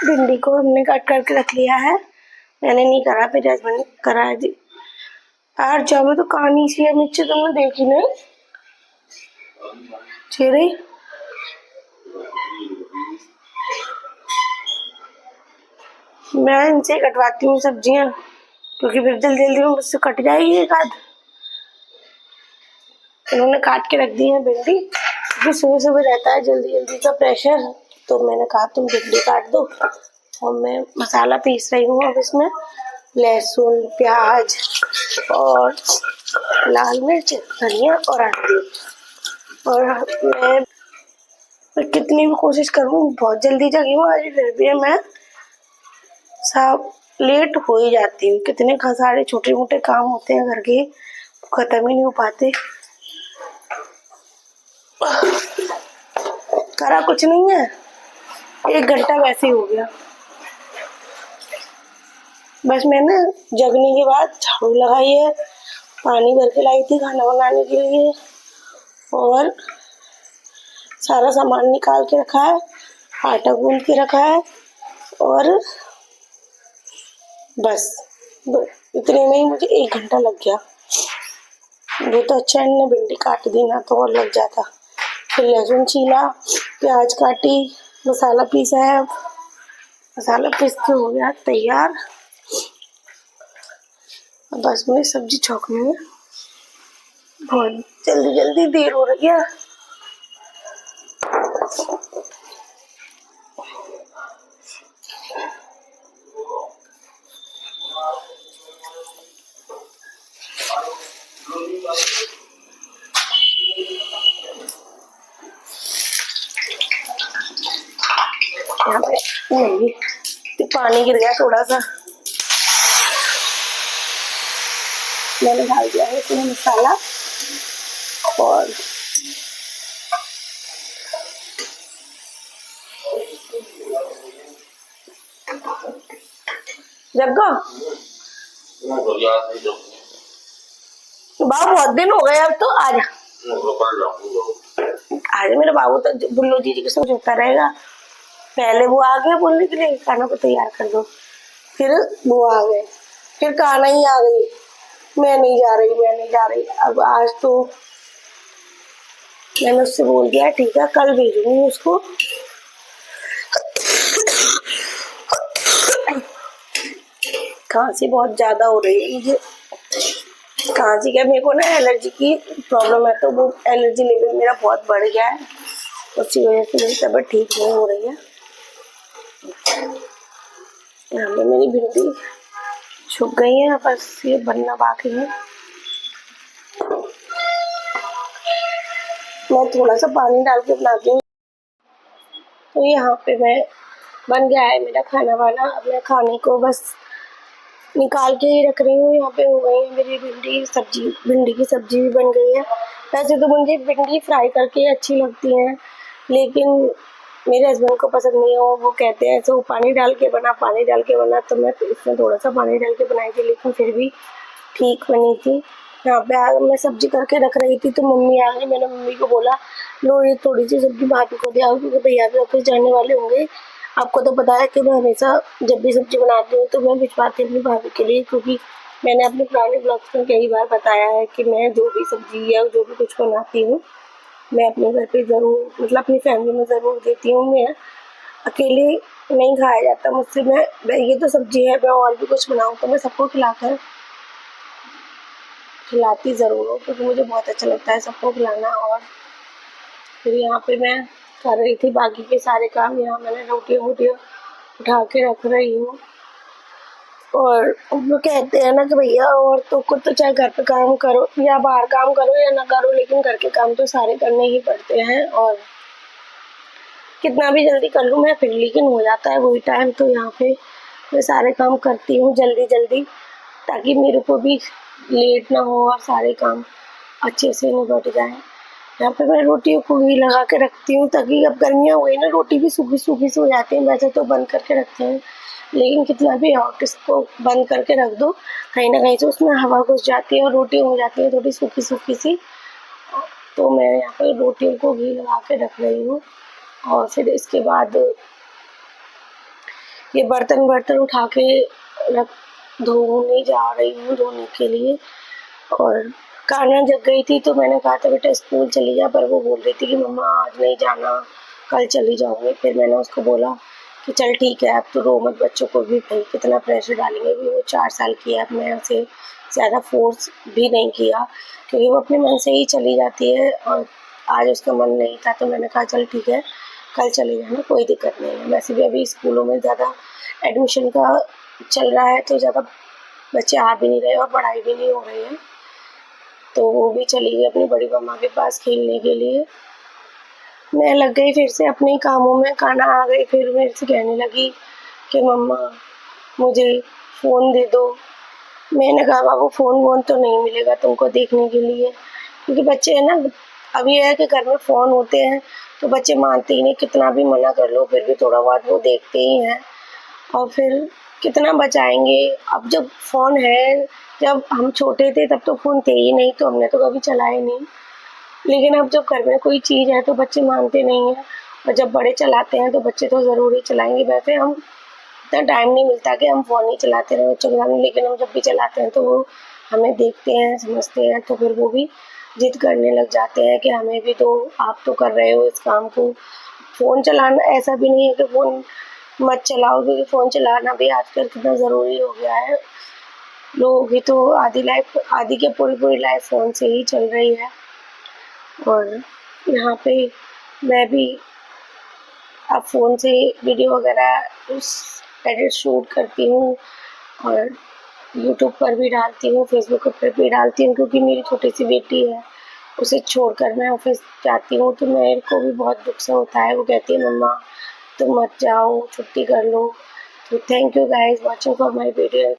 भिंडी को हमने कट करके रख लिया है। मैंने नहीं करा, मेरे हस्बैंड ने करा है जी। यार जब तो कहानी सी है मिर्ची तुमने देखी नहीं चेहरे। मैं इनसे कटवाती हूँ सब्जियां क्योंकि फिर जल्दी जल्दी में मुझसे कट जाएगी एक आध। इन्होंने काट के रख दी है भिंडी क्योंकि सुबह सुबह रहता है जल्दी जल्दी का प्रेशर, तो मैंने कहा तुम भिंडी काट दो। और मैं मसाला पीस रही हूँ अब इसमें लहसुन, प्याज और लाल मिर्च, धनिया और हल्दी। और मैं कितनी भी कोशिश करूँ, बहुत जल्दी जगी हूँ आज, फिर भी मैं सब लेट हो ही जाती हूँ। कितने सारे छोटे मोटे काम होते हैं घर के, खत्म ही नहीं हो पाते। करा कुछ नहीं है, 1 घंटा वैसे ही हो गया। बस मैंने जगने के बाद झाड़ू लगाई है, पानी भर के लाई थी खाना बनाने के लिए और सारा सामान निकाल के रखा है, आटा गूंद के रखा है और बस इतने में ही मुझे 1 घंटा लग गया। वो तो अच्छा इन्होंने भिंडी काट दी ना तो और लग जाता। फिर लहसुन छीला, प्याज काटी, मसाला पीसा है। अब मसाला पीस के हो गया तैयार। अब बस मुझे सब्जी छौंकने में बहुत जल्दी जल्दी देर हो रही है। यहाँ पे नहीं तो पानी गिर गया थोड़ा सा, मैंने डाल दिया है इसमें मसाला और जग्गा बाबू बहुत दिन हो गए, अब तो आज मेरा बाबू तो बुल्लो दीदी के साथ होता रहेगा। पहले वो आ गए बोलने के लिए खाना को तैयार कर दो, फिर वो आ गए, फिर कान्हा ही आ गई, मैं नहीं जा रही। अब आज तो मैंने उससे बोल दिया ठीक है कल भेजूंगी उसको। खांसी बहुत ज्यादा हो रही है मुझे, खांसी क्या मेरे को ना एलर्जी की प्रॉब्लम है, तो वो एलर्जी लेवल मेरा बहुत बढ़ गया है, उसी वजह से मेरी तबीयत ठीक नहीं हो रही है। यहाँ पे मेरी भिंडी सूख गई है, बस ये बनना बाकी है। मैं थोड़ा सा पानी डाल के बनाती हूँ। तो यहाँ पे मैं बन गया है मेरा खाना वाना। अब मैं खाने को बस निकाल के ही रख रही हूँ। यहाँ पे हो गई है मेरी भिंडी की सब्जी भी बन गई है। वैसे तो मुझे भिंडी फ्राई करके अच्छी लगती है, लेकिन मेरे हस्बैंड को पसंद नहीं है। वो कहते हैं ऐसे पानी डाल के बना, तो मैं इसमें थोड़ा सा पानी डाल के बनाई थी, लेकिन फिर भी ठीक बनी थी। यहाँ पे मैं सब्जी करके रख रही थी तो मम्मी आ गई। मैंने मम्मी को बोला लो ये थोड़ी सी सब्जी भाभी को दिया, क्योंकि भैया भी ऑफिस जाने वाले होंगे। आपको तो पता है कि मैं हमेशा जब भी सब्जी बनाती हूँ तो मैं भिजवाती हूँ भाभी के लिए, क्योंकि मैंने अपने पुराने ब्लॉग्स में कई बार बताया है कि मैं जो भी सब्जी या जो भी कुछ बनाती हूँ मैं अपने घर पे ज़रूर, मतलब अपनी फैमिली में ज़रूर देती हूँ। मैं अकेले नहीं खाया जाता मुझसे। मैं ये तो सब्जी है, मैं और भी कुछ बनाऊँ तो मैं सबको खिलाती ज़रूर हूँ, क्योंकि मुझे बहुत अच्छा लगता है सबको खिलाना। और फिर यहाँ पे मैं कर रही थी बाकी के सारे काम। यहाँ मैंने रोटियाँ उठा के रख रही हूँ। और वो कहते हैं ना कि भैया औरतों को तो चाहे घर पे काम करो या बाहर काम करो या ना करो, लेकिन घर के काम तो सारे करने ही पड़ते हैं। और कितना भी जल्दी कर लूँ मैं फिर लेकिन हो जाता है वही टाइम। तो यहाँ पे मैं सारे काम करती हूँ जल्दी जल्दी, ताकि मेरे को भी लेट ना हो और सारे काम अच्छे से निपट जाए। यहाँ पे मैं रोटियों को भी लगा के रखती हूँ, ताकि अब गर्मियाँ हो गई ना रोटी भी सूखी सूखी सी हो जाती है। वैसे तो बंद करके रखते हैं, लेकिन कितना भी हो इसको बंद करके रख दो, कहीं ना कहीं से उसमें हवा घुस जाती है और रोटी हो जाती है थोड़ी सूखी सूखी सी। तो मैं यहाँ पे रोटियों को घी लगा के रख रही हूँ। और फिर इसके बाद ये बर्तन बर्तन उठा के रख धोने जा रही हूँ धोने के लिए। और कान्हा जग गई थी तो मैंने कहा था बेटा स्कूल चली जा, पर वो बोल रही थी कि मम्मा आज नहीं जाना, कल चली जाऊँगी। फिर मैंने उसको बोला कि चल ठीक है, अब तो रो मत, बच्चों को भी भाई कितना प्रेशर डालेंगे, भी वो 4 साल की है। अब मैं उसे ज़्यादा फोर्स भी नहीं किया क्योंकि वो अपने मन से ही चली जाती है, और आज उसका मन नहीं था तो मैंने कहा चल ठीक है कल चले जाना, कोई दिक्कत नहीं है। वैसे भी अभी स्कूलों में ज़्यादा एडमिशन का चल रहा है तो ज़्यादा बच्चे आ भी नहीं रहे और पढ़ाई भी नहीं हो रही है। तो वो भी चली गई अपनी बड़ी मम्मा के पास खेलने के लिए। मैं लग गई फिर से अपने कामों में। कान्हा आ गई फिर मेरे से कहने लगी कि मम्मा मुझे फ़ोन दे दो। मैंने कहा बाबू फ़ोन वोन तो नहीं मिलेगा तुमको देखने के लिए, क्योंकि बच्चे हैं ना, अब ये है कि घर में फ़ोन होते हैं तो बच्चे मानते ही नहीं, कितना भी मना कर लो फिर भी थोड़ा बहुत वो देखते ही हैं। और फिर कितना बचाएंगे। अब जब फ़ोन है, जब हम छोटे थे तब तो फ़ोन थे ही नहीं तो हमने तो कभी चलाए नहीं, लेकिन अब जब घर में कोई चीज़ है तो बच्चे मानते नहीं हैं, और जब बड़े चलाते हैं तो बच्चे तो ज़रूर ही चलाएंगे। वैसे हम इतना टाइम नहीं मिलता कि हम फ़ोन ही चलाते रहें बच्चों के सामने, लेकिन हम जब भी चलाते हैं तो वो हमें देखते हैं, समझते हैं, तो फिर वो भी ज़िद करने लग जाते हैं कि हमें भी दो, आप तो कर रहे हो इस काम को। फ़ोन चलाना ऐसा भी नहीं है कि फ़ोन मत चलाओ, क्योंकि फ़ोन चलाना भी आजकल कितना ज़रूरी हो गया है। लोगों की तो आधी की पूरी लाइफ फ़ोन से ही चल रही है। और यहाँ पे मैं भी अब फ़ोन से वीडियो वगैरह एडिट शूट करती हूँ और यूट्यूब पर भी डालती हूँ, फेसबुक पर भी डालती हूँ, क्योंकि मेरी छोटी सी बेटी है, उसे छोड़कर मैं ऑफिस जाती हूँ तो मेरे को भी बहुत दुख सा होता है। वो कहती है मम्मा तुम मत जाओ, छुट्टी कर लो। तो thank you guys watching for my video.